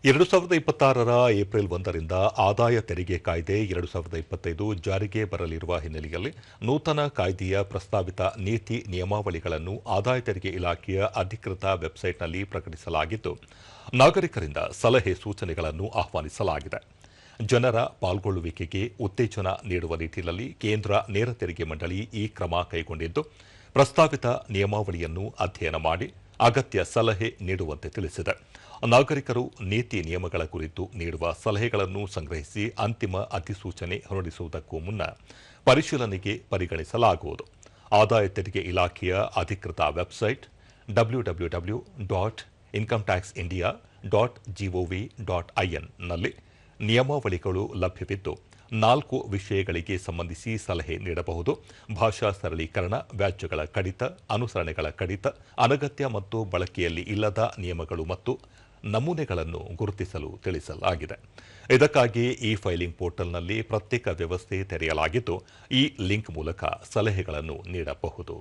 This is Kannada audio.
2026ರ ಏಪ್ರಿಲ್ 1ರಿಂದ ಆದಾಯ ತೆರಿಗೆ ಕಾಯ್ದೆ 2025 ಜಾರಿಗೆ ಬರಲಿರುವ ಹಿನ್ನೆಲೆಯಲ್ಲಿ ನೂತನ ಕಾಯ್ದೆಯ ಪ್ರಸ್ತಾವಿತ ನೀತಿ ನಿಯಮಾವಳಿಗಳನ್ನು ಆದಾಯ ತೆರಿಗೆ ಇಲಾಖೆಯ ಅಧಿಕೃತ ವೆಬ್ಸೈಟ್ನಲ್ಲಿ ಪ್ರಕಟಿಸಲಾಗಿದ್ದು, ನಾಗರಿಕರಿಂದ ಸಲಹೆ ಸೂಚನೆಗಳನ್ನು ಆಹ್ವಾನಿಸಲಾಗಿದೆ. ಜನರ ಪಾಲ್ಗೊಳ್ಳುವಿಕೆಗೆ ಉತ್ತೇಜನ ನೀಡುವ ನಿಟ್ಟಿನಲ್ಲಿ ಕೇಂದ್ರ ನೇರ ತೆರಿಗೆ ಮಂಡಳಿ ಈ ಕ್ರಮ ಕೈಗೊಂಡಿದ್ದು, ಪ್ರಸ್ತಾವಿತ ನಿಯಮಾವಳಿಯನ್ನು ಅಧ್ಯಯನ ಮಾಡಿ ಅಗತ್ಯ ಸಲಹೆ ನೀಡುವಂತೆ ತಿಳಿಸಿದೆ. ನಾಗರಿಕರು ನೀತಿ ನಿಯಮಗಳ ಕುರಿತು ನೀಡುವ ಸಲಹೆಗಳನ್ನು ಸಂಗ್ರಹಿಸಿ ಅಂತಿಮ ಅಧಿಸೂಚನೆ ಹೊರಡಿಸುವುದಕ್ಕೂ ಮುನ್ನ ಪರಿಶೀಲನೆಗೆ ಪರಿಗಣಿಸಲಾಗುವುದು. ಆದಾಯ ತೆರಿಗೆ ಇಲಾಖೆಯ ಅಧಿಕೃತ ವೆಬ್ಸೈಟ್ www.incometaxindia.gov.in ನಲ್ಲಿ ನಿಯಮಾವಳಿಗಳು ಲಭ್ಯವಿದ್ದು, 4 ವಿಷಯಗಳಿಗೆ ಸಂಬಂಧಿಸಿ ಸಲಹೆ ನೀಡಬಹುದು. ಭಾಷಾ ಸರಳೀಕರಣ, ವ್ಯಾಜ್ಯಗಳ ಕಡಿತ, ಅನುಸರಣೆಗಳ ಕಡಿತ, ಅನಗತ್ಯ ಮತ್ತು ಬಳಕೆಯಲ್ಲಿ ಇಲ್ಲದ ನಿಯಮಗಳು ಮತ್ತು ನಮೂನೆಗಳನ್ನು ಗುರುತಿಸಲು ತಿಳಿಸಲಾಗಿದೆ. ಇದಕ್ಕಾಗಿ ಈ ಫೈಲಿಂಗ್ ಪೋರ್ಟಲ್ನಲ್ಲಿ ಪ್ರತ್ಯೇಕ ವ್ಯವಸ್ಥೆ ತೆರೆಯಲಾಗಿದ್ದು, ಈ ಲಿಂಕ್ ಮೂಲಕ ಸಲಹೆಗಳನ್ನು ನೀಡಬಹುದು.